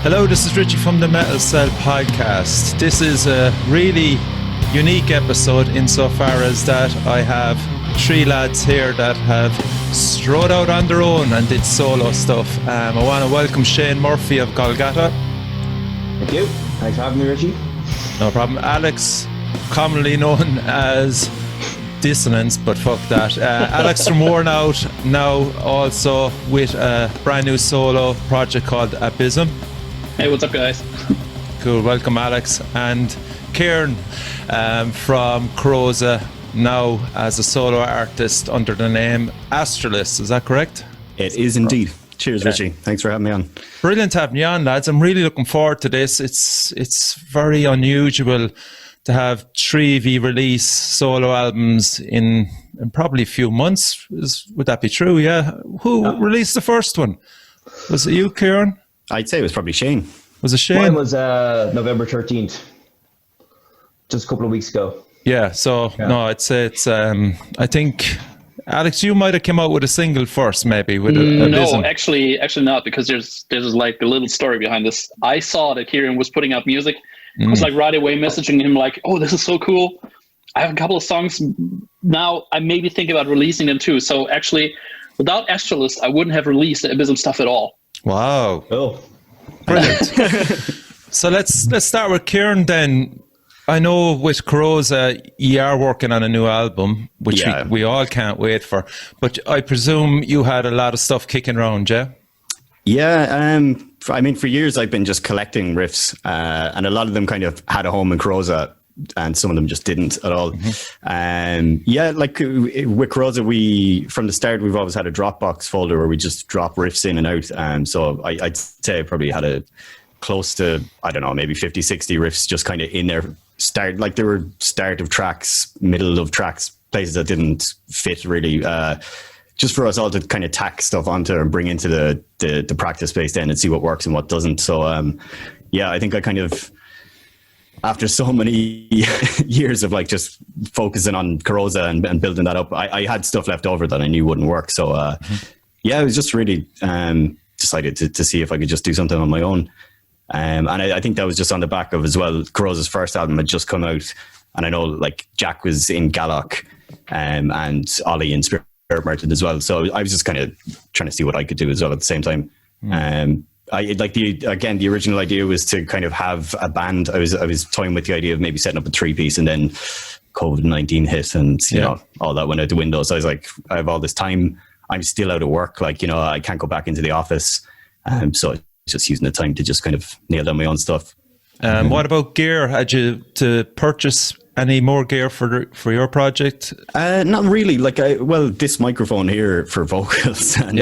Hello, this is Richie from the Metal Cell podcast. This is a really unique episode insofar as that I have three lads here that have strode out on their own and did solo stuff. I want to welcome Shane Murphy of Golgotha. Thank you. Thanks for having me, Richie. No problem. Alex, commonly known as Dissonance, but fuck that. Alex from Worn Out, now also with a brand new solo project called Abysm. Hey, what's up, guys? Cool, welcome, Alex. And Ciaran from Golgotha, now as a solo artist under the name Astralist. Is that correct? It is indeed. Cheers, Richie. Thanks for having me on. Brilliant having you on, lads. I'm really looking forward to this. It's very unusual to have three of you release solo albums in probably a few months. Would that be true? Yeah. Who released the first one? Was it you, Ciaran? I'd say it was probably Shane. Was it Shane? Mine was November 13th, just a couple of weeks ago. Yeah, so no, I'd say it's, I think, Alex, you might have come out with a single first, maybe, with a No, actually not, because there's like a little story behind this. I saw that Ciaran was putting out music. I was like right away messaging him like, oh, this is so cool. I have a couple of songs now. I maybe think about releasing them too. So actually, without Astralist, I wouldn't have released the Abysm stuff at all. Wow. Oh, Brilliant. So let's start with Ciaran then. I know with Golgotha, you are working on a new album, which we all can't wait for. But I presume you had a lot of stuff kicking around, yeah? Yeah, I mean, for years I've been just collecting riffs, and a lot of them kind of had a home in Golgotha, and some of them just didn't at all. Yeah, like with Golgotha, from the start, we've always had a Dropbox folder where we just drop riffs in and out. So I'd say I probably had close to, I don't know, maybe 50, 60 riffs just kind of in there. Like there were start of tracks, middle of tracks, places that didn't fit really, just for us all to kind of tack stuff onto and bring into the practice space then and see what works and what doesn't. So yeah, I think I kind of, after so many years of like just focusing on Golgotha and building that up, I had stuff left over that I knew wouldn't work. So yeah, I was just really decided to see if I could just do something on my own. And I think that was just on the back of as well, Golgotha's first album had just come out, and I know like Jack was in Gallock and Ollie in Spirit Merchant as well. So I was just kind of trying to see what I could do as well at the same time. I like the original idea was to kind of have a band. I was toying with the idea of maybe setting up a 3-piece, and then COVID-19 hit and you know all that went out the window. So I was like, I have all this time. I'm still out of work. Like, you know, I can't go back into the office. So just using the time to just kind of nail down my own stuff. What about gear? Had you to purchase any more gear for your project? Not really. Like, this microphone here for vocals, and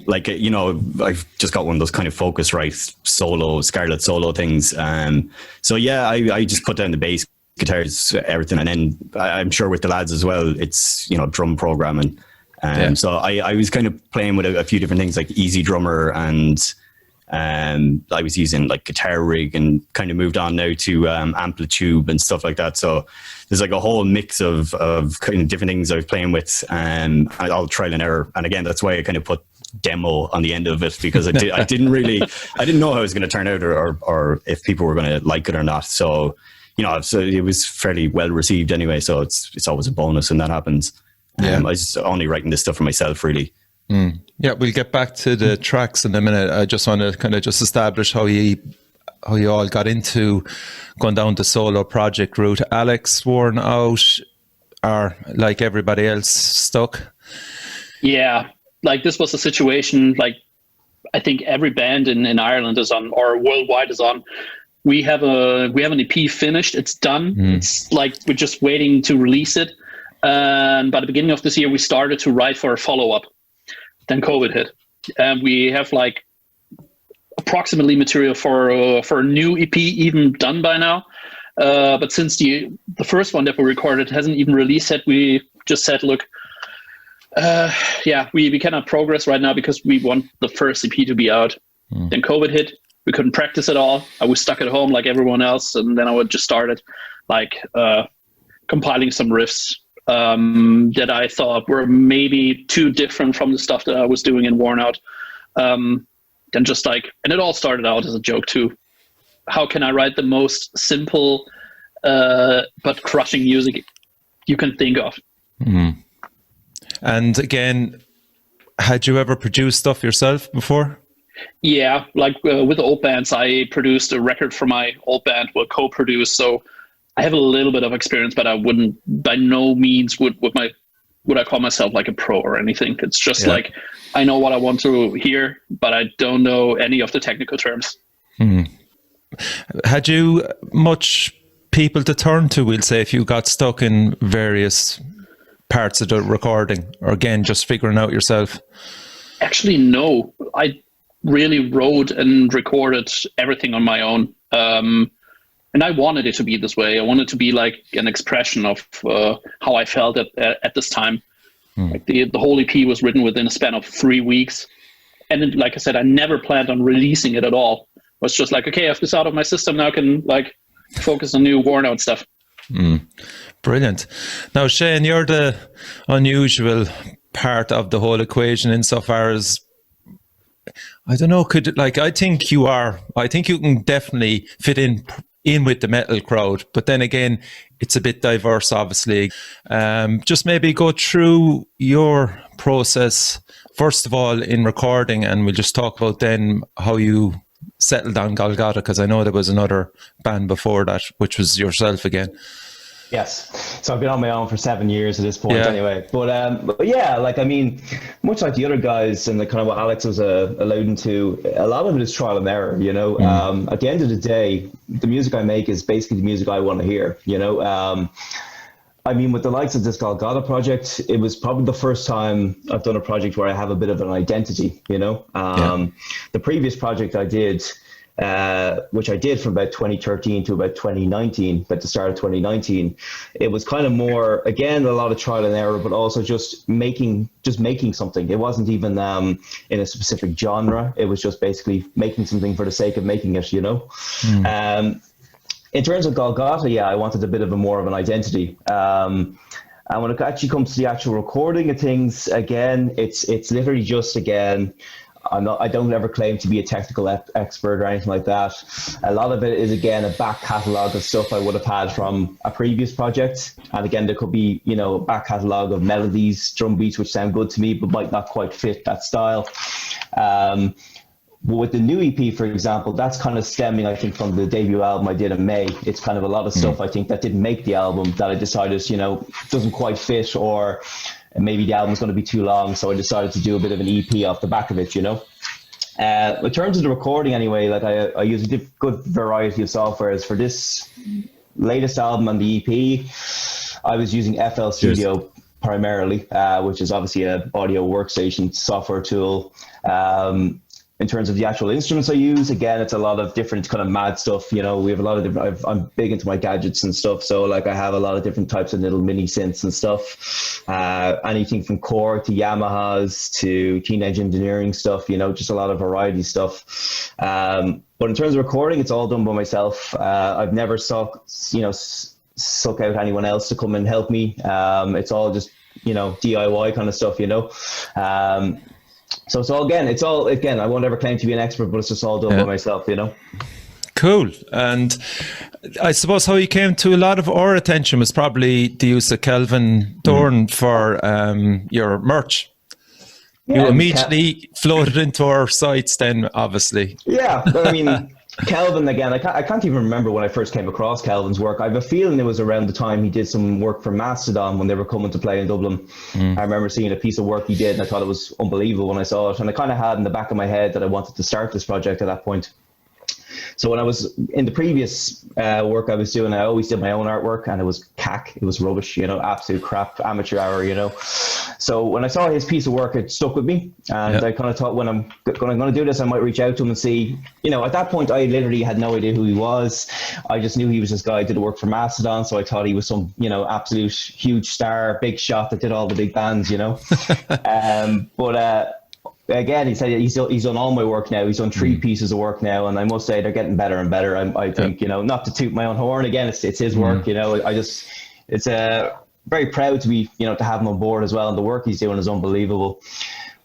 like, you know, I've just got one of those kind of Focusrite Scarlett solo things. So yeah, I just put down the bass, guitars, everything, and then I'm sure with the lads as well, it's, you know, drum programming. So I was kind of playing with a few different things like Easy Drummer, and I was using like Guitar Rig, and kind of moved on now to Amplitude and stuff like that. So there's like a whole mix of kind of different things I was playing with, and all trial and error. And again, that's why I kind of put demo on the end of it, because I didn't know how it was going to turn out, or if people were going to like it or not. So, you know, so it was fairly well received anyway. So it's always a bonus when that happens. I was only writing this stuff for myself, really. Yeah, we'll get back to the tracks in a minute. I just want to kind of just establish how you all got into going down the solo project route. Alex, Worn Out, are like everybody else stuck? Yeah, like this was a situation like I think every band in Ireland is on, or worldwide is on. We have an EP finished. It's done. It's like we're just waiting to release it. And by the beginning of this year, we started to write for a follow-up. Then COVID hit, and we have like approximately material for a new EP even done by now. But since the first one that we recorded hasn't even released yet, we just said, look, we cannot progress right now because we want the first EP to be out. Then COVID hit, we couldn't practice at all. I was stuck at home like everyone else, and then I would just started like compiling some riffs that I thought were maybe too different from the stuff that I was doing in Worn Out. then just like, and it all started out as a joke too. How can I write the most simple but crushing music you can think of? And again, had you ever produced stuff yourself before? Yeah, like with the old bands, I produced a record for my old band, well, co-produced. So I have a little bit of experience, but I wouldn't, by no means would I call myself like a pro or anything. It's just like, I know what I want to hear, but I don't know any of the technical terms. Had you much people to turn to, we'll say, if you got stuck in various parts of the recording, or again, just figuring out yourself? Actually, no. I really wrote and recorded everything on my own. And I wanted it to be this way. I wanted it to be like an expression of how I felt at this time. Like the whole EP was written within a span of 3 weeks. And then, like I said, I never planned on releasing it at all. It was just like, okay, I have this out of my system now, I can like focus on new worn out stuff. Brilliant. Now, Shane, you're the unusual part of the whole equation insofar as, I don't know, I think you can definitely fit in with the metal crowd, but then again, it's a bit diverse, obviously. Just maybe go through your process, first of all, in recording, and we'll just talk about then how you settled on Golgotha, because I know there was another band before that, which was yourself again. Yes. So I've been on my own for 7 years at this point anyway. But yeah, like, I mean, much like the other guys and the kind of what Alex was alluding to, a lot of it is trial and error, you know. At the end of the day, the music I make is basically the music I want to hear, you know. I mean, with the likes of this Golgotha project, it was probably the first time I've done a project where I have a bit of an identity, you know. The previous project I did, which I did from about 2013 to about 2019, at the start of 2019, it was kind of more, again, a lot of trial and error, but also just making something. It wasn't even in a specific genre. It was just basically making something for the sake of making it, you know. In terms of Golgotha, yeah, I wanted a bit of a more of an identity. And when it actually comes to the actual recording of things, again, it's literally just, again, I don't ever claim to be a technical expert or anything like that. A lot of it is, again, a back catalogue of stuff I would have had from a previous project. And again, there could be, you know, a back catalogue of melodies, drum beats, which sound good to me, but might not quite fit that style. But with the new EP, for example, that's kind of stemming, I think, from the debut album I did in May. It's kind of a lot of stuff, I think, that didn't make the album that I decided, you know, doesn't quite fit, or maybe the album's going to be too long. So I decided to do a bit of an EP off the back of it, you know. In terms of the recording anyway, like I use a good variety of softwares. For this latest album on the EP, I was using FL Studio primarily, which is obviously an audio workstation software tool. In terms of the actual instruments I use, again, it's a lot of different kind of mad stuff. You know, we have a lot of different, I'm big into my gadgets and stuff. So like I have a lot of different types of little mini synths and stuff. Anything from Korg to Yamahas to Teenage Engineering stuff, you know, just a lot of variety stuff. But in terms of recording, it's all done by myself. I've never suck out anyone else to come and help me. It's all just, you know, DIY kind of stuff, you know. So again, I won't ever claim to be an expert, but it's just all done by myself, you know. Cool. And I suppose how you came to a lot of our attention was probably the use of Kelvin Dorn for your merch. Yeah, you immediately floated into our sites then, obviously. Yeah, I mean, Kelvin, again, I can't even remember when I first came across Kelvin's work. I have a feeling it was around the time he did some work for Mastodon when they were coming to play in Dublin. I remember seeing a piece of work he did and I thought it was unbelievable when I saw it. And I kind of had in the back of my head that I wanted to start this project at that point. So when I was in the previous work I was doing, I always did my own artwork, and it was cack. It was rubbish, you know, absolute crap, amateur hour, you know. So when I saw his piece of work, it stuck with me, and I kind of thought, when I'm going to do this, I might reach out to him and see. You know, at that point, I literally had no idea who he was. I just knew he was this guy who did work for Mastodon, so I thought he was some, you know, absolute huge star, big shot that did all the big bands, you know. Again, he said he's done all my work now. He's done 3 pieces of work now, and I must say they're getting better and better. I think, you know, not to toot my own horn. Again, it's his work. You know, it's very proud to be, you know, to have him on board as well, and the work he's doing is unbelievable.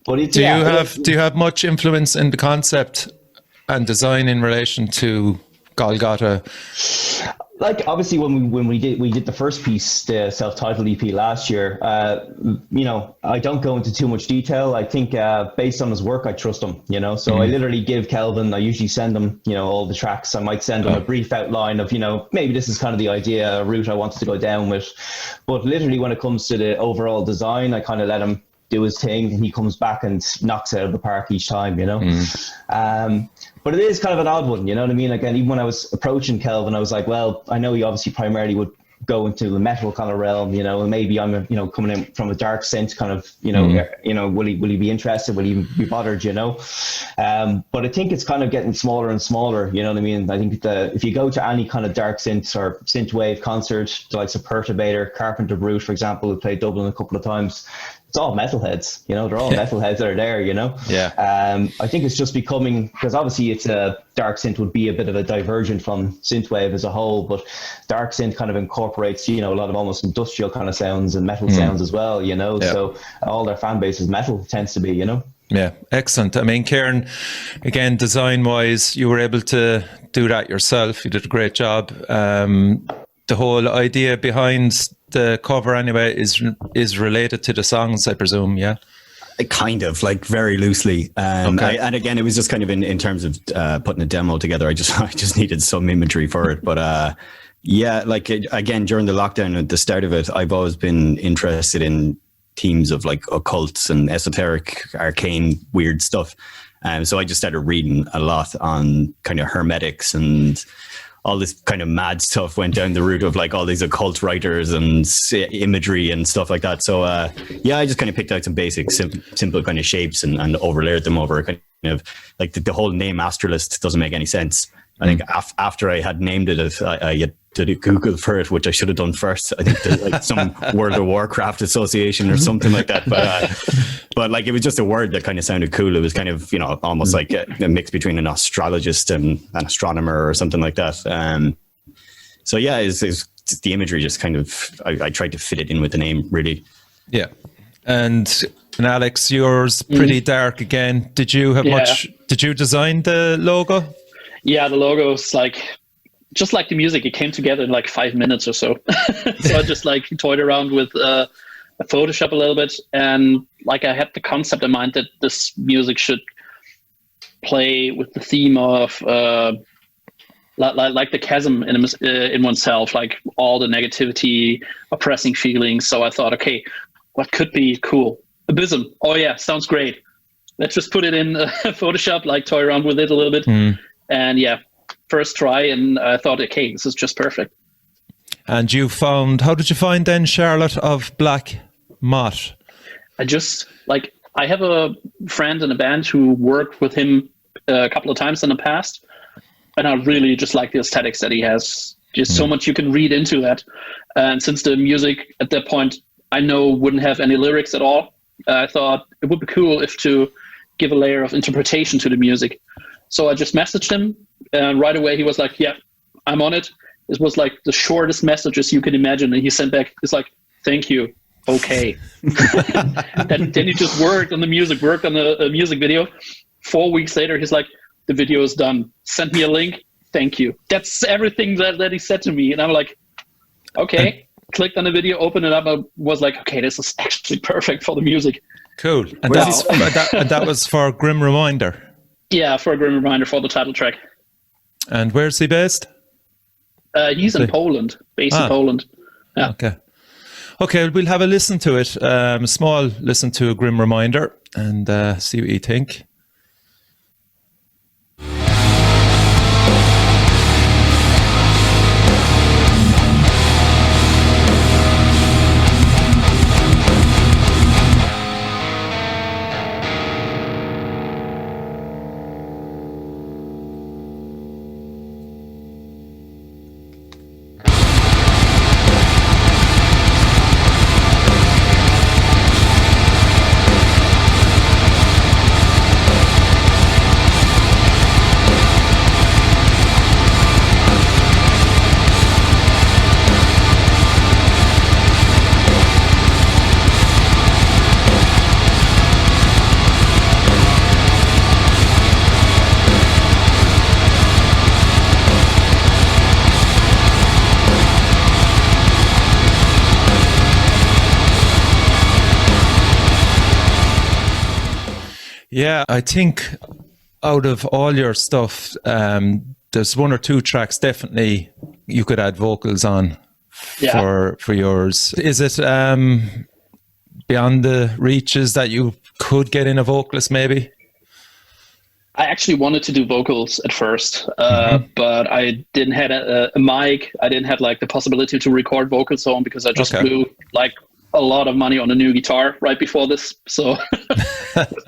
But it's, Do you have much influence in the concept and design in relation to Golgotha? Like, obviously, when we did the first piece, the self-titled EP last year, you know, I don't go into too much detail. I think based on his work, I trust him, you know. So I literally give Kelvin, I usually send him, you know, all the tracks. I might send him a brief outline of, you know, maybe this is kind of the idea, a route I wanted to go down with. But literally, when it comes to the overall design, I kind of let him do his thing, and he comes back and knocks it out of the park each time, you know. But it is kind of an odd one, you know what I mean? Again, even when I was approaching Kelvin, I was like, well, I know he obviously primarily would go into the metal kind of realm, you know, and maybe I'm, you know, coming in from a dark synth kind of, you know, will he be interested? Will he be bothered? You know, but I think it's kind of getting smaller and smaller. You know what I mean? I think if you go to any kind of dark synth or synthwave concert, the likes of Perturbator, Carpenter Brute, for example, who played Dublin a couple of times, it's all metalheads, you know, they're all metalheads that are there, you know? Yeah. I think it's just becoming, because obviously it's a dark synth would be a bit of a divergent from synthwave as a whole, but dark synth kind of incorporates, you know, a lot of almost industrial kind of sounds and metal sounds as well, you know? Yeah. So all their fan base is metal, tends to be, you know? Yeah, excellent. I mean, Ciaran, again, design-wise, you were able to do that yourself. You did a great job. The whole idea behind the cover, anyway, is related to the songs, I presume. Yeah, kind of, like, very loosely. Okay. And again, it was just kind of in terms of putting a demo together. I just needed some imagery for it, but yeah, like again, during the lockdown at the start of it, I've always been interested in themes of like occults and esoteric, arcane, weird stuff. So I just started reading a lot on kind of hermetics, and all this kind of mad stuff went down the route of like all these occult writers and imagery and stuff like that. So yeah, I just kind of picked out some basic, simple kind of shapes and overlaid them over kind of like the whole name Astralist doesn't make any sense. I think after I had named it, I did a Google for it, which I should have done first. I think there's like some World of Warcraft association or something like that. But like, it was just a word that kind of sounded cool. It was kind of, you know, almost like a mix between an astrologist and an astronomer or something like that. So yeah, it's the imagery just kind of, I tried to fit it in with the name, really. Yeah. And Alex, yours pretty dark again. Did you have did you design the logo? Yeah, the logo is like, just like the music, it came together in like 5 minutes or so. So I just like toyed around with Photoshop a little bit, and like I had the concept in mind that this music should play with the theme of like the chasm in oneself, like all the negativity, oppressing feelings. So I thought, okay, what could be cool? Abysm. Oh yeah, sounds great. Let's just put it in Photoshop, like toy around with it a little bit. And yeah, first try, and I thought, okay, this is just perfect. And how did you find then Charlotte of Black Moth? I have a friend in a band who worked with him a couple of times in the past, and I really just like the aesthetics that he has. Just so much you can read into that. And since the music at that point, I know wouldn't have any lyrics at all, I thought it would be cool if to give a layer of interpretation to the music. So I just messaged him, and right away he was like, yeah, I'm on it. It was like the shortest messages you could imagine. And he sent back, it's like, thank you. Okay. then he just worked on the music video. 4 weeks later, he's like, the video is done. Send me a link. Thank you. That's everything that he said to me. And I'm like, okay. Clicked on the video, opened it up. I was like, okay, this is actually perfect for the music. Cool. And that was for Grim Reminder. Yeah, for a Grim Reminder for the title track. And where's he based? He's in Poland, based in Poland. Yeah. Okay, we'll have a listen to it. A small listen to a Grim Reminder, and see what you think. Yeah, I think out of all your stuff, there's one or two tracks definitely you could add vocals on for yours. Is it beyond the reaches that you could get in a vocalist maybe? I actually wanted to do vocals at first, but I didn't have a mic. I didn't have like the possibility to record vocals on because I just blew like a lot of money on a new guitar right before this. So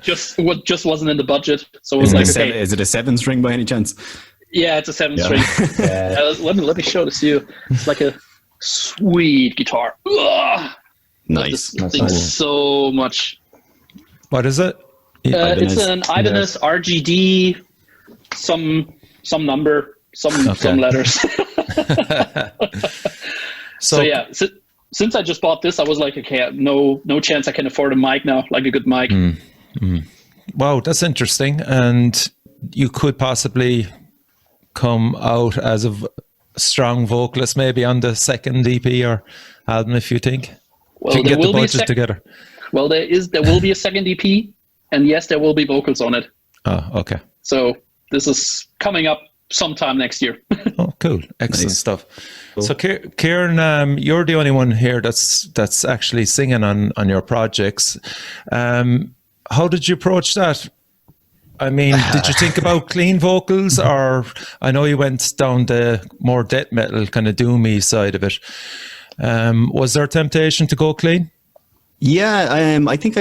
just wasn't in the budget. So it was is it a 7-string by any chance? Yeah, it's a 7-string. Let me show this to you. It's like a sweet guitar. Ugh! Nice. This thing's so much. What is it? It's an Ibanez RGD, some number, some letters. So yeah, since I just bought this, I was like, okay, no chance I can afford a mic now, like a good mic. Wow, that's interesting. And you could possibly come out as a strong vocalist maybe on the second EP or album if you think. Well, if you can there get the will budget together. Well, there will be a second EP. And yes, there will be vocals on it. Oh, okay. So this is coming up sometime next year. Oh, cool. Excellent stuff. Cool. So Ciaran, you're the only one here that's actually singing on your projects. How did you approach that? I mean, did you think about clean vocals, or I know you went down the more death metal kind of doomy side of it. Was there a temptation to go clean? Yeah, I think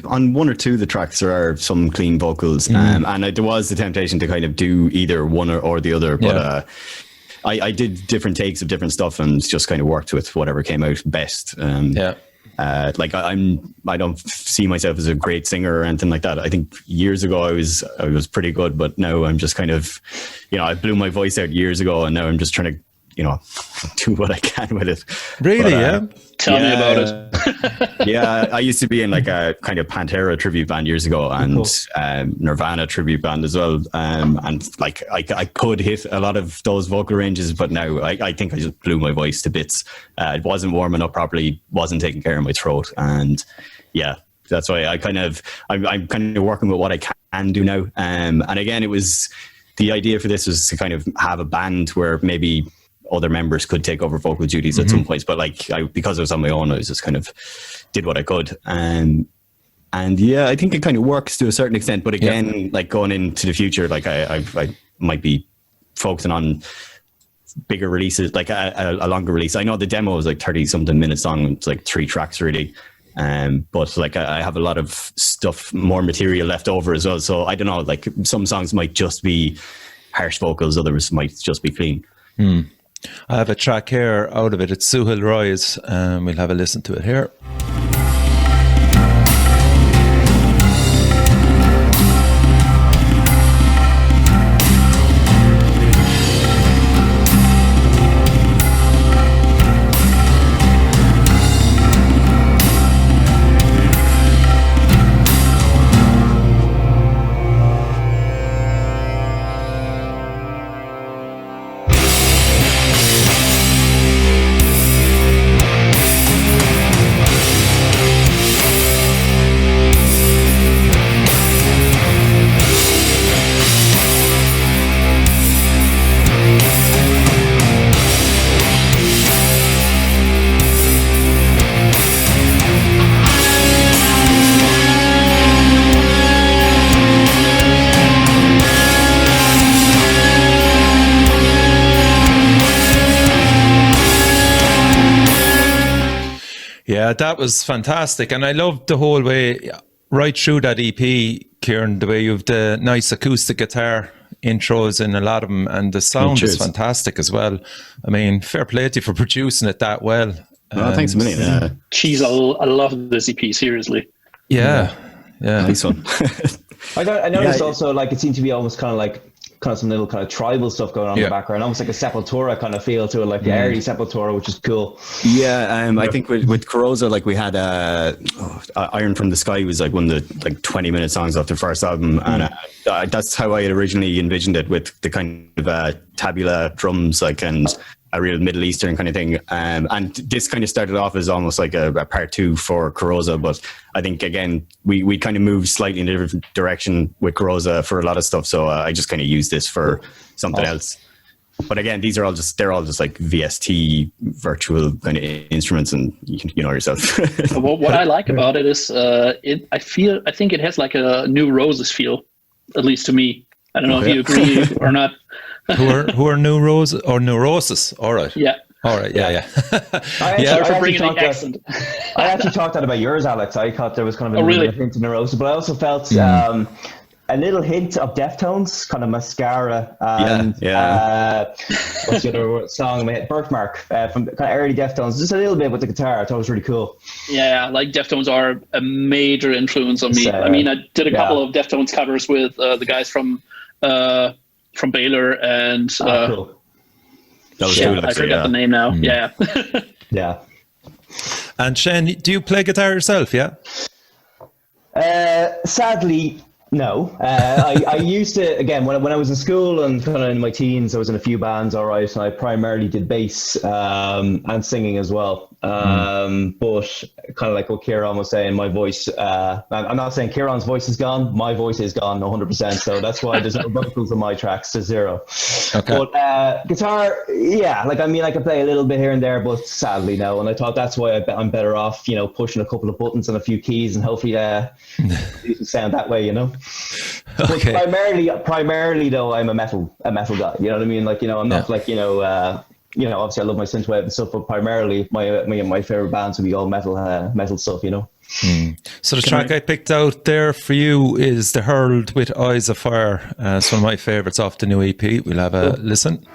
on one or two of the tracks there are some clean vocals, and there was the temptation to kind of do either one or the other, but I did different takes of different stuff and just kind of worked with whatever came out best. Like I don't see myself as a great singer or anything like that. I think years ago I was pretty good, but now I'm just kind of, I blew my voice out years ago, and now I'm just trying to, do what I can with it. Really? Tell me about it. Yeah, I used to be in like a kind of Pantera tribute band years ago, and Nirvana tribute band as well. And like I could hit a lot of those vocal ranges, but now I think I just blew my voice to bits. It wasn't warming up properly, wasn't taking care of my throat, and that's why I'm kind of working with what I can do now. And again, it was the idea for this was to kind of have a band where maybe other members could take over vocal duties at some points, but because I was on my own, I was just kind of did what I could, and I think it kind of works to a certain extent. But again, like going into the future, like I might be focusing on bigger releases, like a longer release. I know the demo is like 30-something minutes long. It's like 3 tracks really, but like I have a lot of stuff, more material left over as well. So I don't know, like some songs might just be harsh vocals, others might just be clean. I have a track here out of it. It's Suhail Roy's. We'll have a listen to it here. Yeah, that was fantastic. And I loved the whole way, right through that EP, Ciaran, the way you have the nice acoustic guitar intros in a lot of them, and the sound is fantastic as well. I mean, fair play to you for producing it that well. Oh, thanks a million. Jeez, I love this EP, seriously. Yeah. Nice one. I noticed also, like, it seemed to be almost kind of some little kind of tribal stuff going on in the background, almost like a Sepultura kind of feel to it, like the early Sepultura, which is cool. Yeah, I think with Corrosa, like we had Iron from the Sky was like one of the 20-minute songs off the first album, and that's how I had originally envisioned it, with the kind of tabula drums, like, and a real Middle Eastern kind of thing. And this kind of started off as almost like a part 2 for Corrosa, but I think again we kind of moved slightly in a different direction with Corrosa for a lot of stuff. So I just kind of used this for something else. But again, they're all just like VST virtual kind of instruments, and you know yourself. What I like about it is I think it has like a New Roses feel, at least to me. I don't know if you agree or not. who are New Roses or Neurosis? All right. Yeah. All right. Yeah. Sorry for bringing the accent. I actually thought that about yours, Alex. I thought there was kind of a little hint of Neurosis, but I also felt a little hint of Deftones, kind of Mascara, and what's the other song? Birthmark from kind of early Deftones. Just a little bit with the guitar. I thought it was really cool. Yeah, like Deftones are a major influence on me. I mean, I did a couple of Deftones covers with the guys from Baylor and cool. That was cool, I forget the name now. Yeah. Yeah. And Shane, do you play guitar yourself? Yeah. Sadly, no. I used to, again, when I was in school and kind of in my teens, I was in a few bands, all right, and I primarily did bass and singing as well. But kind of like what Ciaran was saying, my voice, I'm not saying Ciaran's voice is gone, my voice is gone 100%, so that's why there's no vocals on my tracks, to 0. Okay. But guitar, yeah, like, I mean, I can play a little bit here and there, but sadly no, and I thought that's why I'm better off, you know, pushing a couple of buttons and a few keys and hopefully you can sound that way, you know. Okay. But primarily though, I'm a metal guy, you know what I mean? Like, you know, I'm not like, you know, obviously I love my synthwave and stuff, but primarily my favorite bands would be all metal stuff, you know. So the track I picked out there for you is The Herald with Eyes of Fire. It's one of my favorites off the new EP. We'll have a listen.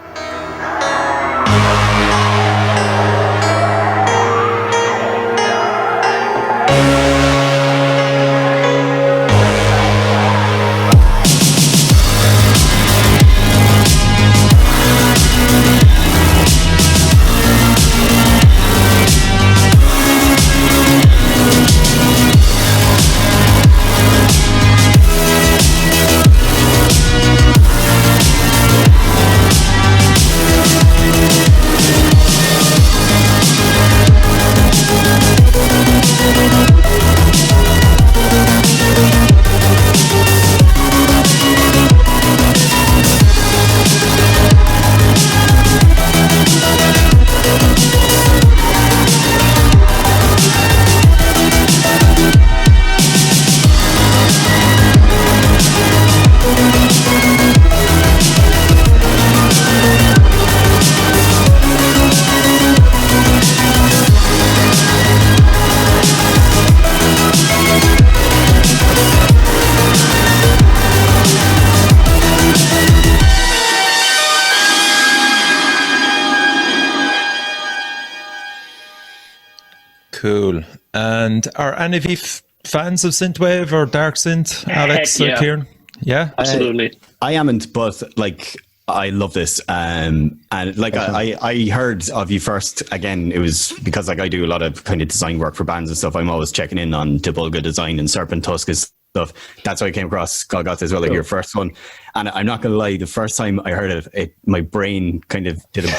Cool. And are any of you fans of synthwave or dark synth, Alex or Ciaran? Yeah, absolutely. I amn't, but like I love this. And like I heard of you first. Again, it was because like I do a lot of kind of design work for bands and stuff. I'm always checking in on Debulga design and Serpent Tusk and stuff. That's how I came across Golgotha as well, like your first one. And I'm not gonna lie, the first time I heard it, my brain kind of did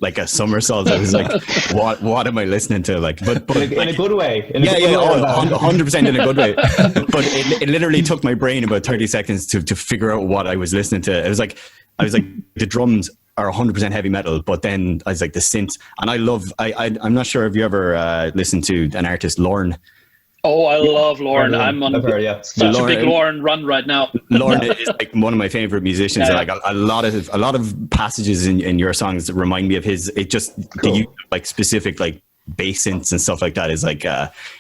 like a somersault. I was like, what am I listening to? Like, but in like, a good way. 100% in a good way. But it literally took my brain about 30 seconds to figure out what I was listening to. I was like, the drums are 100% heavy metal, but then I was like the synths, and I'm not sure if you ever listened to an artist, Lorne. Oh, I love Lorne. I'm on such a big Lorne run right now. Lorne is like one of my favorite musicians. Yeah. Like a lot of passages in your songs that remind me of his. It just the use of like specific like bass synths and stuff like that is like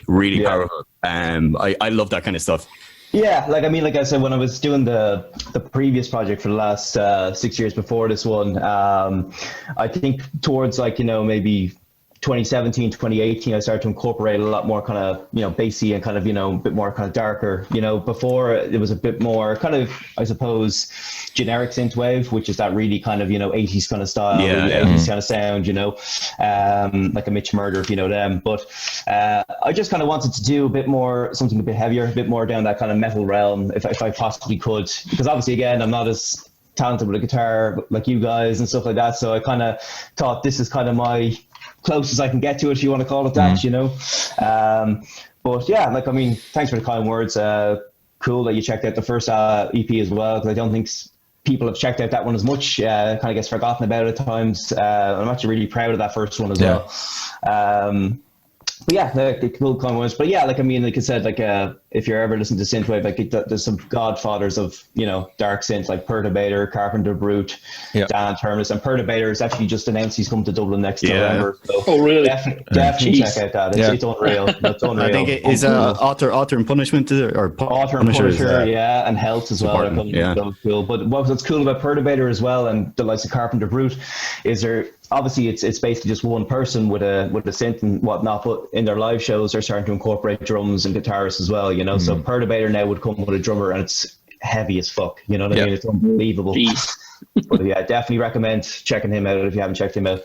really powerful. I love that kind of stuff. Yeah, like I mean, like I said, when I was doing the previous project for the last 6 years before this one, I think towards like, you know, maybe 2017, 2018, I started to incorporate a lot more kind of, you know, bassy and kind of, you know, a bit more kind of darker. You know, before it was a bit more kind of, I suppose, generic synthwave, which is that really kind of, you know, 80s kind of style, 80s kind of sound, you know, like a Mitch Murder, if you know them. But I just kind of wanted to do a bit more, something a bit heavier, a bit more down that kind of metal realm, if I possibly could. Because obviously, again, I'm not as talented with a guitar like you guys and stuff like that. So I kind of thought this is kind of my closest I can get to it, if you want to call it that, you know. But yeah, like, I mean, thanks for the kind words. Cool that you checked out the first EP as well, because I don't think people have checked out that one as much. Kind of gets forgotten about at times. I'm actually really proud of that first one as well. But yeah, the cool kind ones. But yeah, like, I mean, like I said, like, if you're ever listening to synthwave, like, there's some godfathers of, you know, dark synth, like Perturbator, Carpenter Brute, Dan Terminus, and Perturbator is actually just announced he's coming to Dublin next November. So oh, really? Definitely check out that. It's unreal. It's unreal. I think it is Author and Punishment, or Author and Punisher, yeah, and Health as well. Cool. But what's cool about Perturbator as well, and the likes of Carpenter Brute, is obviously it's basically just one person with a synth and whatnot, but in their live shows they're starting to incorporate drums and guitarists as well, you know. So Perturbator now would come with a drummer, and it's heavy as fuck, you know what I mean? It's unbelievable. But yeah, definitely recommend checking him out if you haven't checked him out.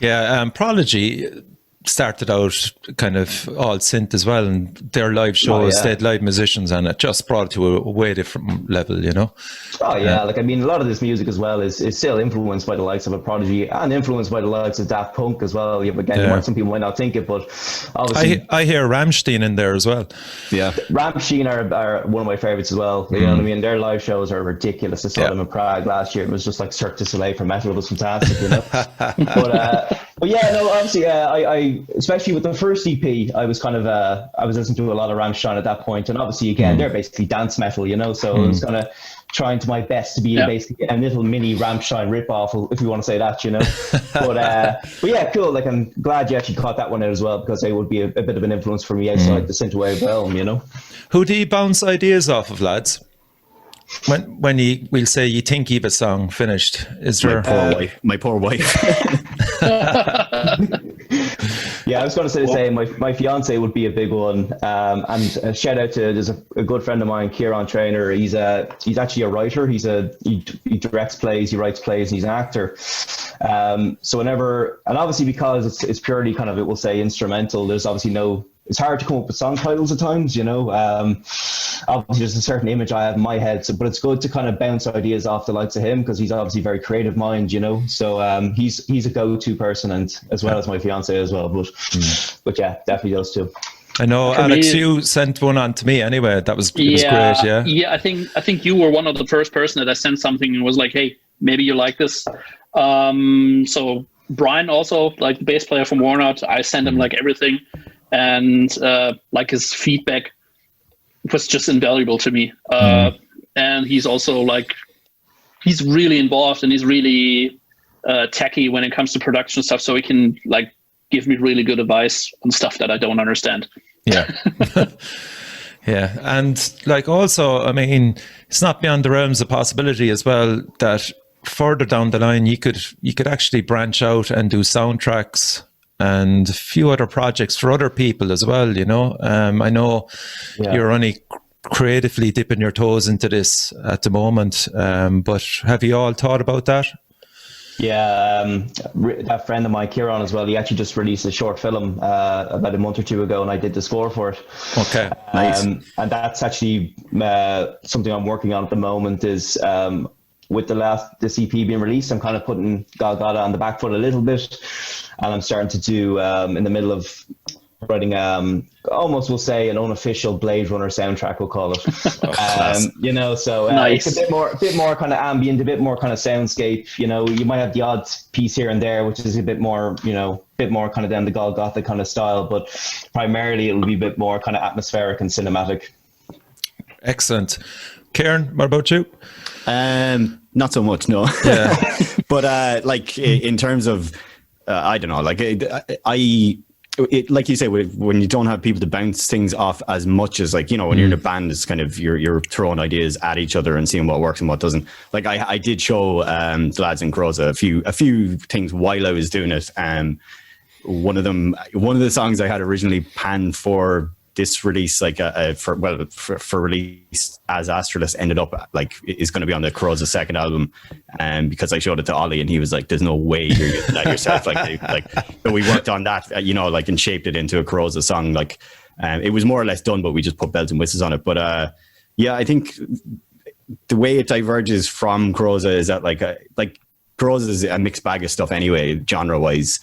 Yeah, Prodigy started out kind of all synth as well, and their live shows, they had live musicians, and it just brought it to a way different level, you know. Like, I mean, a lot of this music as well is still influenced by the likes of a Prodigy, and influenced by the likes of Daft Punk as well. Some people might not think it, but obviously I hear Rammstein in there as well. Yeah, Rammstein are one of my favorites as well. You know what I mean? Their live shows are ridiculous. I saw them in Prague last year. It was just like Cirque du Soleil for metal. It was fantastic, you know. But yeah, no, obviously, I especially with the first EP, I was kind of I was listening to a lot of Rammstein at that point, and obviously again they're basically dance metal, you know. So I was kind of trying to my best to be basically a little mini Rammstein ripoff, if you want to say that, you know. But yeah, cool. Like, I'm glad you actually caught that one out as well, because they would be a bit of an influence for me outside the synthwave realm, you know. Who do you bounce ideas off of, lads? When we'll say you think you've a song finished, is there my poor wife. Yeah, I was going to say the same. My fiance would be a big one, and a shout out to there's a good friend of mine, Ciaran Trainer. He's actually a writer. He directs plays, he writes plays, and he's an actor. So whenever, and obviously because it's purely kind of, it will say instrumental. There's obviously it's hard to come up with song titles at times, you know. Obviously there's a certain image I have in my head, but it's good to kind of bounce ideas off the likes of him, because he's obviously very creative mind, you know. So he's a go-to person, and as well as my fiance as well. But yeah, definitely those two. I know, for Alex, you sent one on to me anyway. It was great. Yeah, I think you were one of the first person that I sent something and was like, hey, maybe you like this. So Brian, also like the bass player from Warnout, I sent him like everything, and like his feedback was just invaluable to me. And he's also like, he's really involved, and he's really techy when it comes to production stuff, so he can like give me really good advice on stuff that I don't understand. Yeah. Yeah. And like, also, I mean, it's not beyond the realms of possibility as well that further down the line you could actually branch out and do soundtracks and a few other projects for other people as well, you know. I know you're only creatively dipping your toes into this at the moment, but have you all thought about that? Yeah, that friend of mine, Ciaran, as well, he actually just released a short film about a month or two ago, and I did the score for it. Okay, nice. And that's actually something I'm working on at the moment, is with this EP being released, I'm kind of putting Golgotha on the back foot a little bit, and I'm starting to do, in the middle of writing, almost we'll say an unofficial Blade Runner soundtrack, we'll call it. You know, so nice. It's a bit more kind of ambient, a bit more kind of soundscape. You know, you might have the odd piece here and there, which is a bit more, you know, bit more kind of down the Golgotha kind of style, but primarily it'll be a bit more kind of atmospheric and cinematic. Excellent. Ciaran, what about you? Not so much, no. Yeah. But like in terms of, I don't know, like like you say, when you don't have people to bounce things off as much as, like, you know, when you're in a band, it's kind of you're throwing ideas at each other and seeing what works and what doesn't. Like I did show the lads in Croza a few things while I was doing it. One of the songs I had originally panned for this release, like for release as Astralist, ended up like is going to be on the Croza second album, because I showed it to Ollie and he was like, "There's no way you're using that yourself." So we worked on that, you know, like, and shaped it into a Croza song. Like, it was more or less done, but we just put bells and whistles on it. But yeah, I think the way it diverges from Croza is that like Croza is a mixed bag of stuff anyway, genre wise,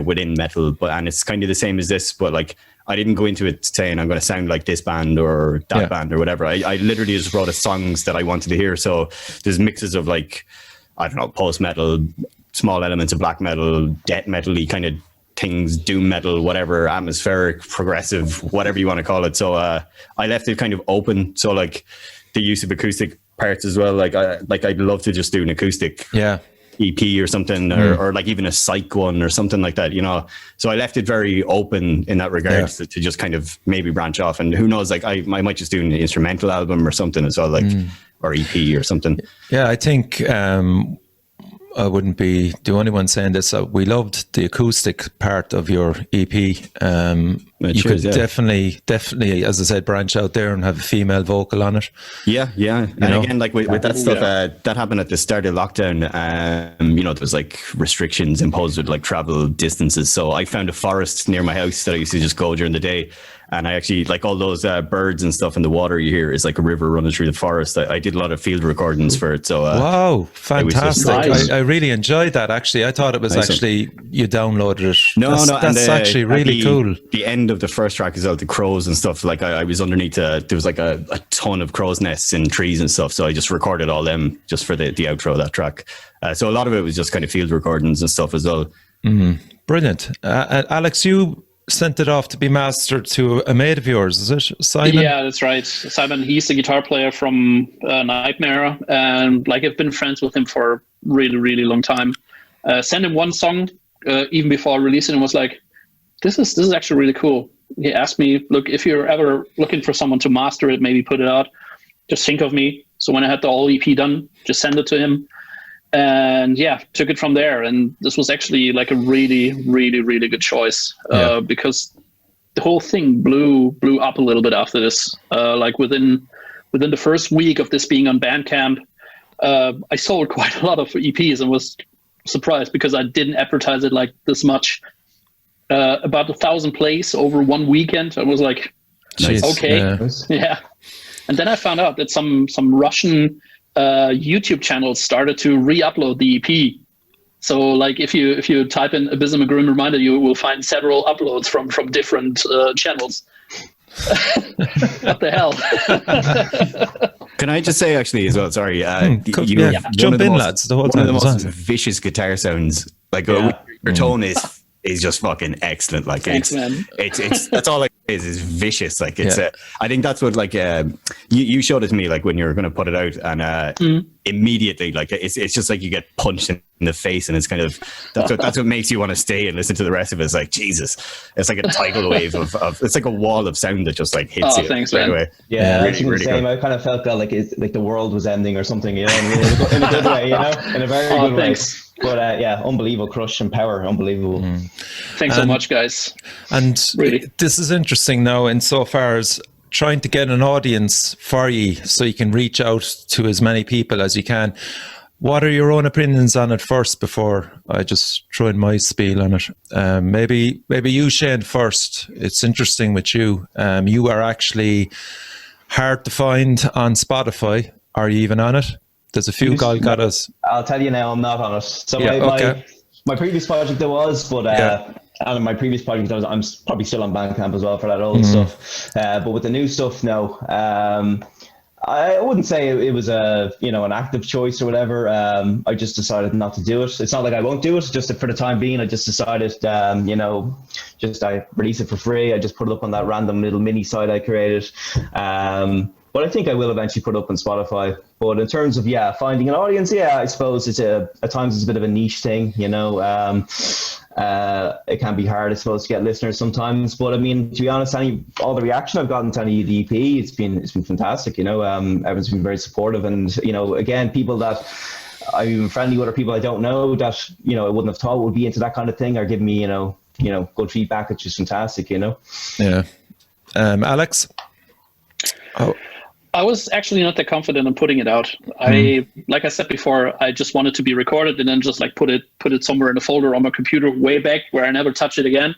within metal, and it's kind of the same as this, but like I didn't go into it saying I'm going to sound like this band or that band or whatever. I literally just wrote the songs that I wanted to hear. So there's mixes of like, I don't know, post metal, small elements of black metal, death metal-y kind of things, doom metal, whatever, atmospheric, progressive, whatever you want to call it. So I left it kind of open. So like the use of acoustic parts as well. I'd love to just do an acoustic EP or something, or like even a psych one or something like that, you know. So I left it very open in that regard to just kind of maybe branch off. And who knows, like I might just do an instrumental album or something as well, like or EP or something. Yeah, I think I wouldn't be the only one saying this. We loved the acoustic part of your EP. You could definitely, as I said, branch out there and have a female vocal on it. Yeah. And again, like with that stuff, that happened at the start of lockdown. You know, there was like restrictions imposed with like travel distances. So I found a forest near my house that I used to just go during the day. And I actually, like all those birds and stuff in the water you hear is like a river running through the forest. I did a lot of field recordings for it. So wow, fantastic. I really enjoyed that, actually. I thought it was actually, you downloaded it. No, that's actually really cool. The end of the first track is out the crows and stuff. Like I was underneath, there was like a ton of crow's nests in trees and stuff. So I just recorded all them just for the outro of that track. So a lot of it was just kind of field recordings and stuff as well. Brilliant. Alex, you sent it off to be mastered to a mate of yours, is it, Simon? Yeah, that's right. Simon, he's the guitar player from Nightmare, and like I've been friends with him for a really, really long time. Sent him one song even before releasing it, was like, this is actually really cool. He asked me, look, if you're ever looking for someone to master it, maybe put it out, just think of me. So when I had the whole EP done, just send it to him. And took it from there. And this was actually like a really, really, really good choice because the whole thing blew up a little bit after this. Like within the first week of this being on Bandcamp, I sold quite a lot of EPs and was surprised because I didn't advertise it like this much. About 1,000 plays over one weekend. I was like, okay, yeah. And then I found out that some Russian YouTube channels started to re-upload the EP. So like if you type in Abysm, a Grim Reminder, you will find several uploads from different channels. What the hell? Can I just say actually as well, sorry, jump in, lads, the whole time. One of the most vicious guitar sounds, like your tone is just fucking excellent. Like thanks, man. It's that's all it is vicious. Like it's I think that's what like you showed it to me like when you were going to put it out, and immediately like it's just like you get punched in the face, and it's kind of that's what makes you want to stay and listen to the rest of it. It's like Jesus, it's like a tidal wave of it's like a wall of sound that just like hits you thanks, right away. Yeah, really, really same. good. I kind of felt that like it's like the world was ending or something, you know, in a good way, you know, in a very good way. But unbelievable crush and power, unbelievable. Thanks so much, guys. And really, this is interesting now insofar as trying to get an audience for you so you can reach out to as many people as you can. What are your own opinions on it first before I just throw in my spiel on it? Maybe you, Shane, first. It's interesting with you. You are actually hard to find on Spotify. Are you even on it? There's a few Golgothas. I'll tell you now, I'm not on it. So my previous project there was, but and my previous project I'm probably still on Bandcamp as well for that old stuff. But with the new stuff, no. I wouldn't say it was an active choice or whatever. I just decided not to do it. It's not like I won't do it. Just for the time being, I just decided, I release it for free. I just put it up on that random little mini site I created. But I think I will eventually put it up on Spotify. But in terms of finding an audience, I suppose it's at times it's a bit of a niche thing, you know. It can be hard, I suppose, to get listeners sometimes. But I mean, to be honest, all the reaction I've gotten to any of the EP, it's been fantastic. You know, everyone's been very supportive, and you know, again, people that I'm even friendly with, or people I don't know that I wouldn't have thought would be into that kind of thing, are giving me good feedback, which is fantastic. You know. Yeah. Alex. Oh. I was actually not that confident in putting it out. Like I said before, I just wanted to be recorded and then just like put it somewhere in a folder on my computer way back where I never touch it again.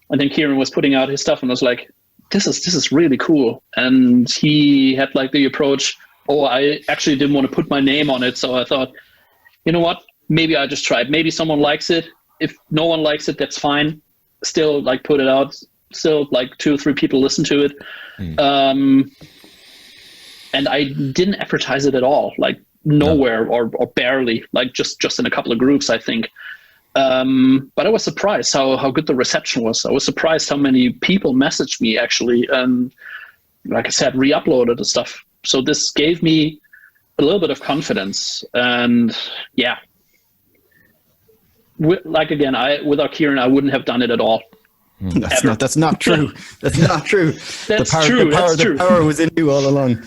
And then Ciaran was putting out his stuff and I was like, this is really cool. And he had like the approach, I actually didn't want to put my name on it. So I thought, you know what? Maybe I just try it. Maybe someone likes it. If no one likes it, that's fine. Still, like, put it out. Still, like, 2 or 3 people listen to it. And I didn't advertise it at all, like nowhere or barely, like just in a couple of groups, I think. But I was surprised how good the reception was. I was surprised how many people messaged me, actually, and like I said, re-uploaded the stuff. So this gave me a little bit of confidence. And yeah, again, without Ciaran, I wouldn't have done it at all. That's not true. That's not true. That's true. The power was in you all along.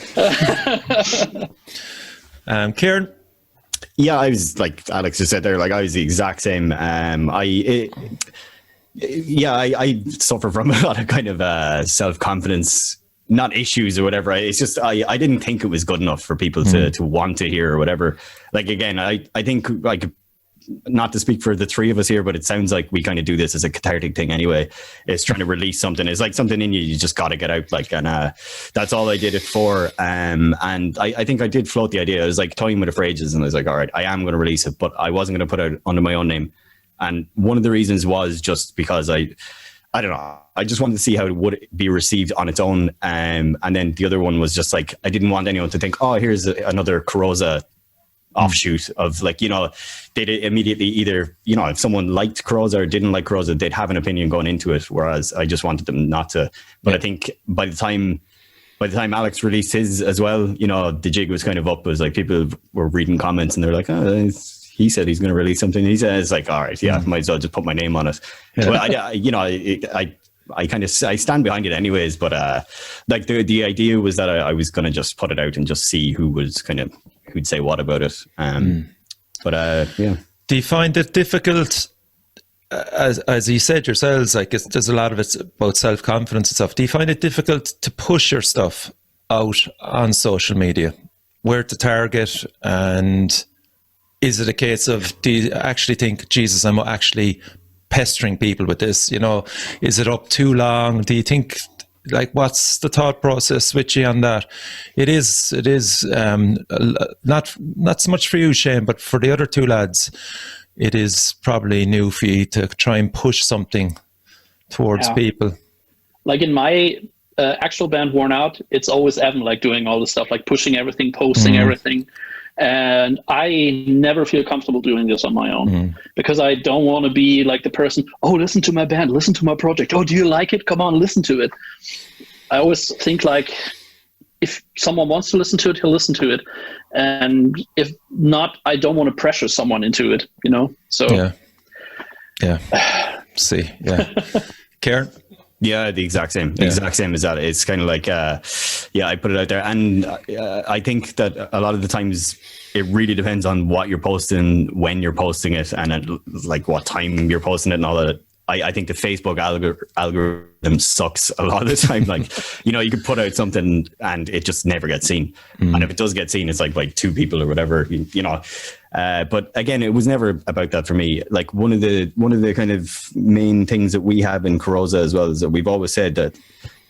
Ciaran? Yeah, I was like Alex just said there. Like, I was the exact same. I suffer from a lot of kind of self-confidence, not issues or whatever. It's just I didn't think it was good enough for people to want to hear or whatever. Like, again, I think, like, not to speak for the 3 of us here, but it sounds like we kind of do this as a cathartic thing anyway. It's trying to release something. It's like something in you just got to get out. Like, and that's all I did it for. And I think I did float the idea. I was like toying with it for ages, and I was like, all right, I am going to release it, but I wasn't going to put it out under my own name. And one of the reasons was just because I don't know, I just wanted to see how it would be received on its own. And then the other one was just like, I didn't want anyone to think, oh, here's another Corrosa offshoot of, like, you know, they'd immediately either, you know, if someone liked Corrosa or didn't like Corrosa, they'd have an opinion going into it, whereas I just wanted them not to. But I think by the time Alex released his as well, you know, the jig was kind of up. It was like people were reading comments and they're like, oh, he said he's going to release something. He said, it's like, all right, yeah, might as well just put my name on it. But I kind of stand behind it anyways. But like the idea was that I was going to just put it out and just see who'd say what about it. But yeah. Do you find it difficult, as you said yourselves, like, there's a lot of it's about self-confidence and stuff. Do you find it difficult to push your stuff out on social media, where to target? And is it a case of, do you actually think, Jesus, I'm actually pestering people with this? You know, is it up too long? Do you think, like, what's the thought process with you on that? It is not so much for you, Shane, but for the other 2 lads, it is probably new for you to try and push something towards people. Like, in my actual band, Worn Out, it's always Evan, like, doing all the stuff, like pushing everything, posting everything. And I never feel comfortable doing this on my own because I don't want to be like the person, oh, listen to my band, listen to my project. Oh, do you like it? Come on, listen to it. I always think, like, if someone wants to listen to it, he'll listen to it. And if not, I don't want to pressure someone into it, you know? So, yeah. See, yeah. Ciaran? Yeah, the exact same as that. It's kind of like, I put it out there. And I think that a lot of the times it really depends on what you're posting, when you're posting it, and like what time you're posting it and all that. I think the Facebook algorithm sucks a lot of the time. Like, you know, you could put out something and it just never gets seen. And if it does get seen, it's like by 2 people or whatever, you know. But again, it was never about that for me. Like, one of the kind of main things that we have in Corrosa as well is that we've always said that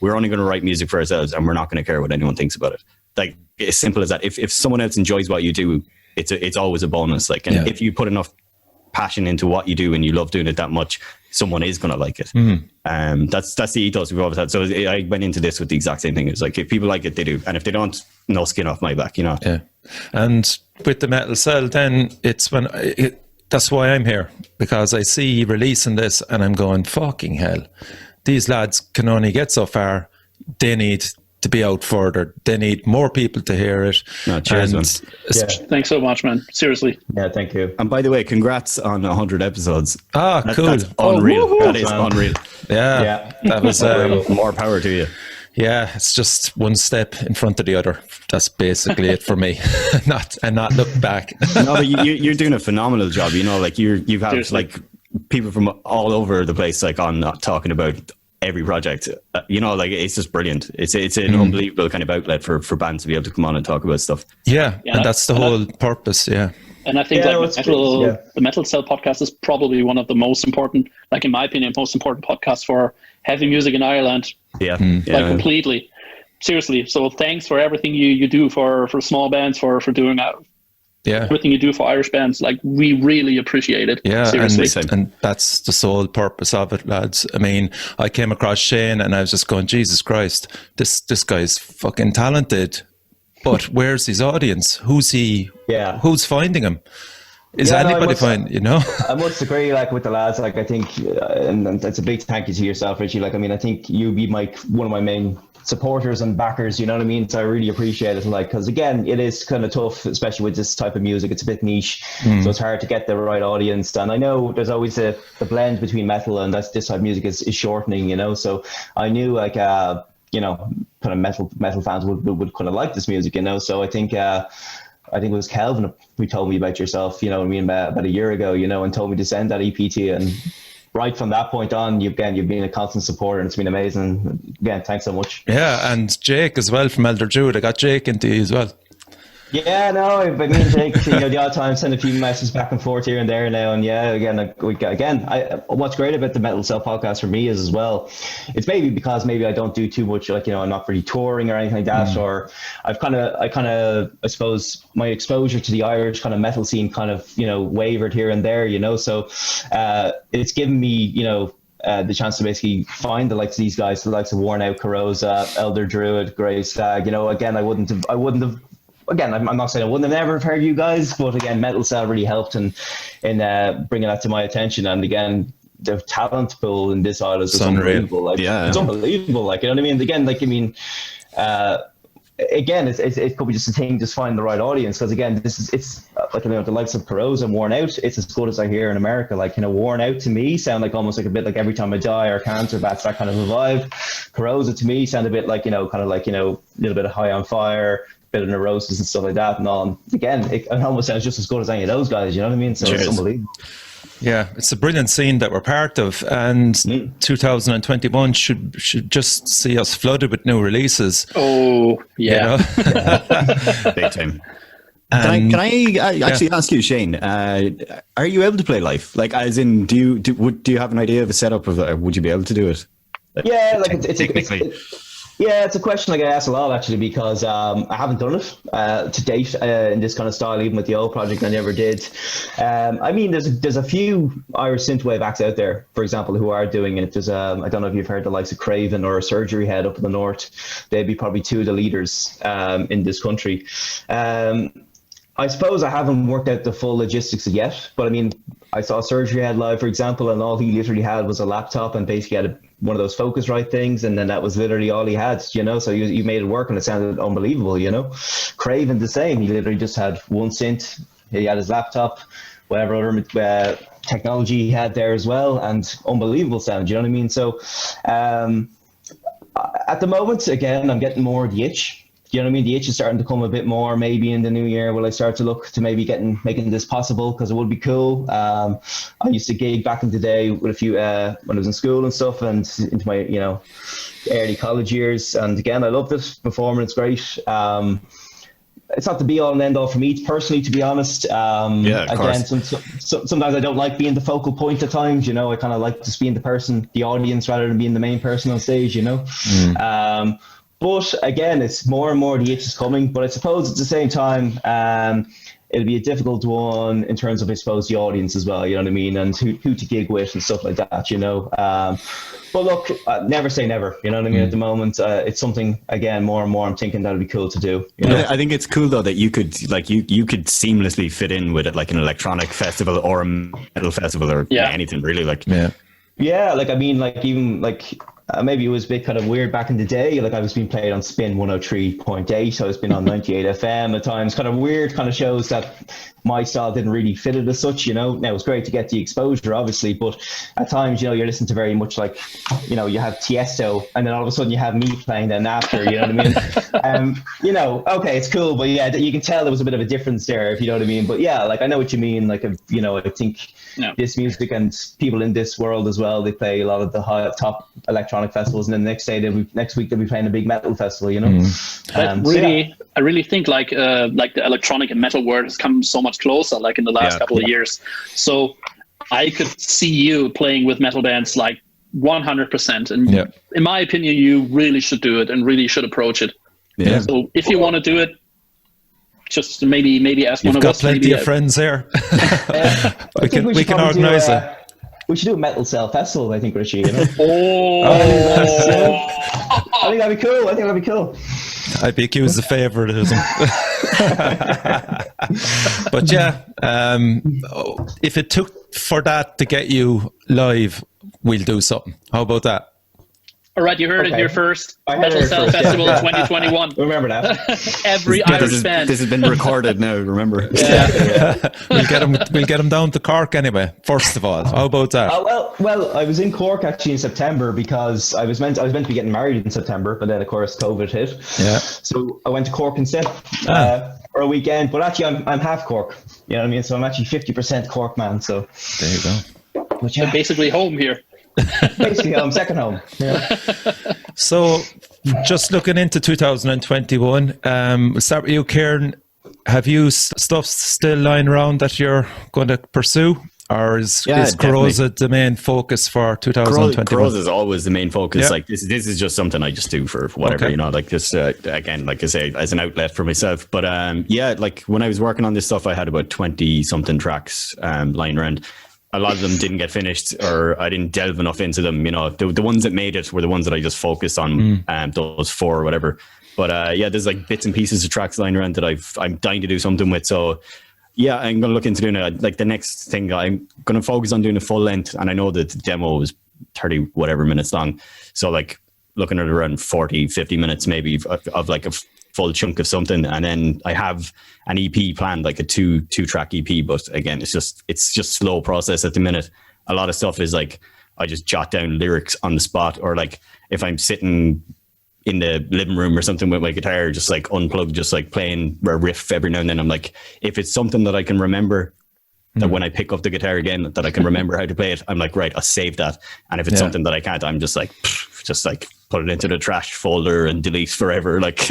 we're only going to write music for ourselves and we're not going to care what anyone thinks about it. Like, as simple as that. If someone else enjoys what you do, it's always a bonus. Like, and if you put enough passion into what you do and you love doing it that much, someone is going to like it. That's the ethos we've always had. So I went into this with the exact same thing. It's like, if people like it, they do, and if they don't, no skin off my back, you know. Yeah. And with the Metal Cell, then it's that's why I'm here, because I see you releasing this and I'm going, fucking hell, these lads can only get so far. They need to be out further. They need more people to hear it. No, cheers, man. Thanks so much, man. Seriously. Yeah, thank you. And by the way, congrats on 100 episodes. Cool. That's unreal. That is unreal. Yeah. That was more power to you. Yeah, it's just one step in front of the other. That's basically it for me. not look back. No, but you're doing a phenomenal job. You know, like you've had like people from all over the place, like, on talking about every project. You know, like, it's just brilliant. It's an unbelievable kind of outlet for bands to be able to come on and talk about stuff. Yeah, and that's the whole purpose. Yeah. And I think the Metal Cell podcast is probably one of the most important, like, in my opinion, most important podcasts for heavy music in Ireland. Yeah. Like, completely. seriously. So thanks for everything you do for small bands, for doing everything you do for Irish bands. Like, we really appreciate it. Yeah, seriously. and that's the sole purpose of it, lads. I mean, I came across Shane and I was just going, Jesus Christ, this guy's fucking talented, but where's his audience? Who's finding him? Is anybody finding, you know? I must agree, like, with the lads. Like, I think, and that's a big thank you to yourself, Richie. Like, I mean, I think you'd be one of my main supporters and backers, you know what I mean? So I really appreciate it. Like, because again, it is kind of tough, especially with this type of music. It's a bit niche, so it's hard to get the right audience. And I know there's always the blend between metal and this type of music is shortening, you know? So I knew, like, you know, kind of metal fans would kind of like this music, you know? So I think it was Kelvin who told me about yourself, you know what I mean, about a year ago, you know, and told me to send that EP to you. And right from that point on, you've been a constant supporter, and it's been amazing. Again, thanks so much. Yeah, and Jake as well from Elder Druid. I got Jake into you as well. Yeah, no, but me and Jake, you know, the odd time send a few messages back and forth here and there now, and yeah, what's great about the Metal Cell podcast for me is as well, it's maybe I don't do too much, like, you know, I'm not really touring or anything like that, or I suppose my exposure to the Irish kind of metal scene kind of, you know, wavered here and there, you know, so it's given me, you know, the chance to basically find the likes of these guys, the likes of Worn Out, Corrosa, Elder Druid, Grey Stag, you know, again, I wouldn't have. Again, I'm not saying I wouldn't have never heard you guys, but again, Metal Cell really helped in bringing that to my attention. And again, the talent pool in this island is unbelievable. Like, it's unbelievable. Like, you know what I mean? Again, like, I mean, again, it could be just a thing, just find the right audience. Because again, it's like, you know, the likes of Corrosa and Worn Out, it's as good as I hear in America. Like, you know, Worn Out to me sound like almost like a bit like Every Time I Die or Cancer Bats, that kind of a vibe. Corrosa to me sound a bit like, you know, kind of like, you know, a little bit of High on Fire, bit of Neurosis and stuff like that, and all. And again, it almost sounds just as good as any of those guys, you know what I mean? So It's unbelievable. Yeah, it's a brilliant scene that we're part of, and 2021 should just see us flooded with new releases. Oh, yeah. You know? Big time. Can I actually ask you, Shane, are you able to play live? Like, as in, do you have an idea of a setup of that, or would you be able to do it? Yeah, like it's a question I get asked a lot, actually, because I haven't done it to date in this kind of style. Even with the old project, I never did. I mean, there's a few Irish synthwave acts out there, for example, who are doing it. There's I don't know if you've heard the likes of Craven or Surgery Head up in the north. They'd be probably two of the leaders in this country. I suppose I haven't worked out the full logistics yet, but I mean, I saw Surgery Head live, for example, and all he literally had was a laptop and basically had one of those Focusrite things, and then that was literally all he had, you know, so you made it work and it sounded unbelievable, you know. Craven the same, he literally just had one synth, he had his laptop, whatever other technology he had there as well, and unbelievable sound, you know what I mean? So at the moment, again, I'm getting more of the itch. You know what I mean? The itch is starting to come a bit more. Maybe in the new year, will I start to look to maybe making this possible? Because it would be cool. I used to gig back in the day with a few when I was in school and stuff, and into my, you know, early college years. And again, I love this performing. It's great. It's not the be all and end all for me personally, to be honest. Of course. Sometimes I don't like being the focal point at times. You know, I kind of like just being the audience, rather than being the main person on stage. You know. But again, it's more and more the itch is coming. But I suppose at the same time, it'll be a difficult one in terms of, I suppose, the audience as well. You know what I mean? And who to gig with and stuff like that, you know. But look, never say never. You know what I mean? At the moment, it's something, again, more and more I'm thinking that'd be cool to do. You know? I think it's cool, though, that you could seamlessly fit in with it, like an electronic festival or a metal festival or anything, really. Like, yeah, like, I mean, like, even like, maybe it was a bit kind of weird back in the day. Like, I was being played on Spin 103.8. I was been on 98 FM at times. Kind of weird kind of shows that my style didn't really fit it as such, you know. Now, it was great to get the exposure, obviously, but at times, you know, you're listening to very much like, you know, you have Tiesto, and then all of a sudden you have me playing then after, you know what I mean? You know, okay, it's cool, but yeah, you can tell there was a bit of a difference there, if you know what I mean. But yeah, like, I know what you mean. Like, you know, I think this music and people in this world as well, they play a lot of the top electronic festivals, and then next week they'll be playing a big metal festival, you know. I really think like the electronic and metal world has come so much closer, like in the last couple of years. So I could see you playing with metal bands like 100%. And in my opinion, you really should do it and really should approach it. Yeah. So if you want to do it, just maybe ask You've one of got us. plenty of friends there. we can organise it. We should do a Metal Cell Festival, I think, Richie. You know? I think that'd be cool. I'd be accused of favoritism. But yeah, if it took for that to get you live, we'll do something. How about that? All right, you heard it here first. Metal Cell Festival 2021. Remember that. Every Irish band. This has been recorded now, remember? We'll get them down to Cork anyway, first of all. How about that? Well, I was in Cork actually in September because I was meant to be getting married in September, but then of course COVID hit. Yeah. So I went to Cork instead for a weekend. But actually I'm half Cork. You know what I mean? So I'm actually 50% Cork man. So there you go. But yeah. Basically home here. Basically home, second home. Yeah. So just looking into 2021, we'll start with you, Ciaran. Have you stuff still lying around that you're going to pursue? Or is Corrosa the main focus for 2021? Corrosa is always the main focus. Like this is just something I just do for whatever, you know, like just again, like I say, as an outlet for myself. But like when I was working on this stuff, I had about 20 something tracks lying around. A lot of them didn't get finished, or I didn't delve enough into them. You know, the ones that made it were the ones that I just focused on, those 4 or whatever. But there's like bits and pieces of tracks lying around that I'm dying to do something with. So yeah, I'm going to look into doing it. Like the next thing, I'm going to focus on doing a full length. And I know that the demo was 30 whatever minutes long. So like looking at around 40, 50 minutes maybe of like a full chunk of something. And then I have an EP planned, like a two track EP. But again, it's just slow process at the minute. A lot of stuff is like, I just jot down lyrics on the spot, or like if I'm sitting in the living room or something with my guitar, just like unplugged, just like playing a riff every now and then. I'm like, if it's something that I can remember, that when I pick up the guitar again, that I can remember how to play it, I'm like, right, I'll save that. And if it's something that I can't, I'm just like put it into the trash folder and delete forever. Like,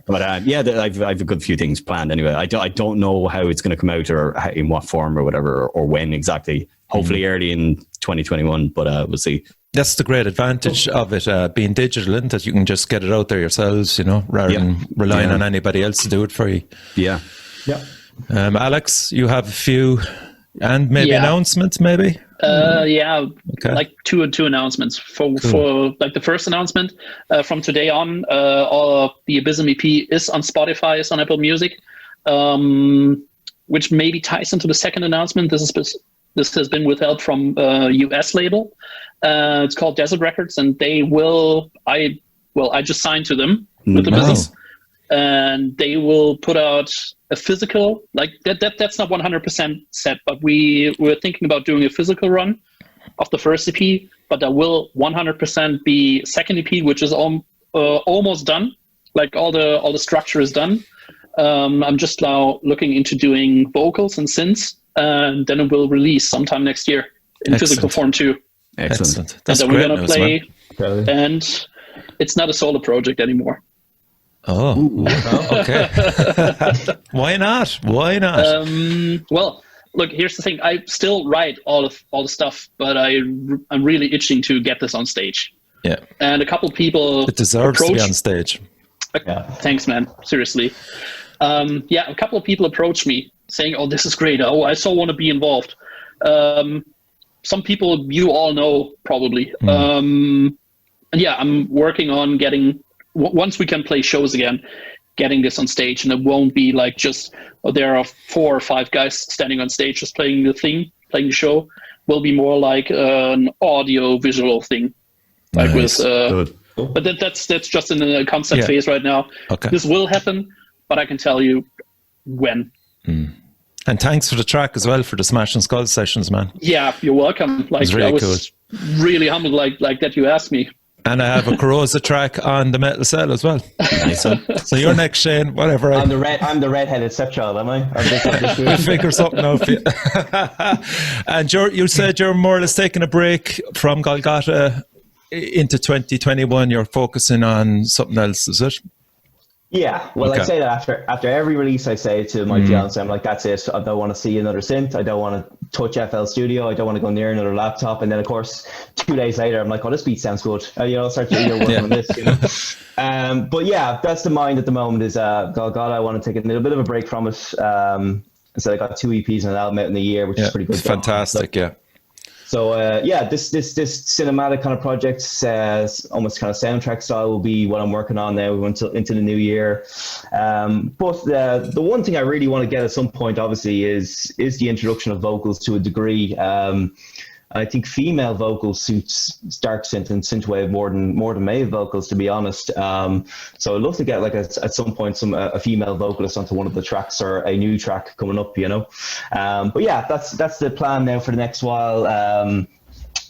but I've a good few things planned anyway. I don't know how it's going to come out, or in what form or whatever, or when exactly. Hopefully early in 2021, but we'll see. That's the great advantage of it being digital, isn't it? You can just get it out there yourselves, you know, rather than relying on anybody else to do it for you. Yeah. Alex, you have a few, and maybe announcements, maybe? Like two announcements. For like the first announcement, from today on, all of the Abysm EP is on Spotify, is on Apple Music, which maybe ties into the second announcement. This has been withheld from a US label. It's called Desert Records, and they will. I just signed to them with the business, and they will put out a physical. Like that's not 100% set, but we're thinking about doing a physical run of the first EP. But there will 100% be second EP, which is almost done. Like all the structure is done. I'm just now looking into doing vocals and synths, and then it will release sometime next year in physical form too. Excellent. That's and then we're gonna play, and it's not a solo project anymore. Okay. Why not? Well, look, here's the thing. I still write all the stuff, but I'm really itching to get this on stage. Yeah. And a couple people it deserves to be on stage. Thanks, man. Seriously. A couple of people approached me saying, "Oh, this is great. Oh, I so want to be involved." Some people you all know probably. And I'm working on getting, once we can play shows again, getting this on stage, and it won't be like just there are 4 or 5 guys standing on stage just playing the show. Will be more like an audio visual thing, like with. But that's just in the concept phase right now. Okay. This will happen, but I can tell you when. And thanks for the track as well, for the Smash and Skull sessions, man. Yeah, you're welcome. Like, really I was really humbled like that you asked me. And I have a Corrosa track on the Metal Cell as well. So you're next, Shane, whatever. I'm the redheaded stepchild, am I? We'll figure something out for you. And you said you're more or less taking a break from Golgotha into 2021. You're focusing on something else, is it? Yeah, well, Okay. I say that after every release, I say to my fiance, I'm like, that's it. I don't want to see another synth. I don't want to touch FL Studio. I don't want to go near another laptop. And then, of course, 2 days later, I'm like, oh, this beat sounds good. I'll start working on this, But yeah, that's the mind at the moment is Golgotha. I want to take a little bit of a break from it. So I got 2 EPs and an album out in the year, which is pretty good. It's fantastic, yeah. So this cinematic kind of project, almost kind of soundtrack style, will be what I'm working on now into the new year. But the one thing I really want to get at some point, obviously, is the introduction of vocals to a degree. I think female vocals suits dark synth and synthwave more than male vocals, to be honest. So I'd love to get at some point a female vocalist onto one of the tracks or a new track coming up, But yeah, that's the plan now for the next while.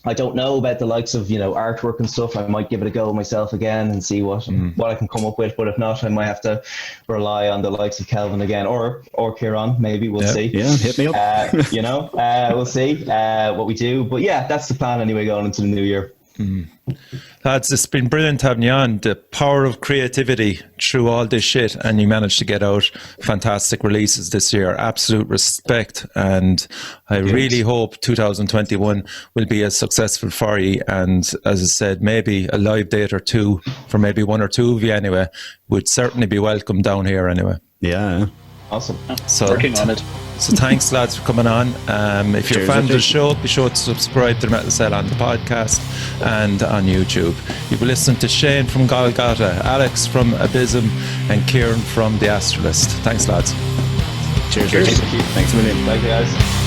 I don't know about the likes of artwork and stuff. I might give it a go myself again and see what I can come up with. But if not, I might have to rely on the likes of Kelvin again or Ciaran. Maybe we'll see. Yeah, hit me up. We'll see what we do. But yeah, that's the plan anyway going into the new year. Lads, it's been brilliant having you on. The power of creativity through all this shit, and you managed to get out fantastic releases this year. Absolute respect, and I really hope 2021 will be as successful for you. And as I said, maybe a live date or two for maybe 1 or 2 of you anyway would certainly be welcome down here anyway. Yeah. Awesome. So Working on it. So thanks, lads, for coming on. If you're a fan of the show, be sure to subscribe to the Metal Cell on the podcast and on YouTube. You've been listening to Shane from Golgotha, Alex from Abysm, and Ciaran from the Astralist. Thanks, lads. Cheers. Cheers. Thanks a million. Thank you, guys.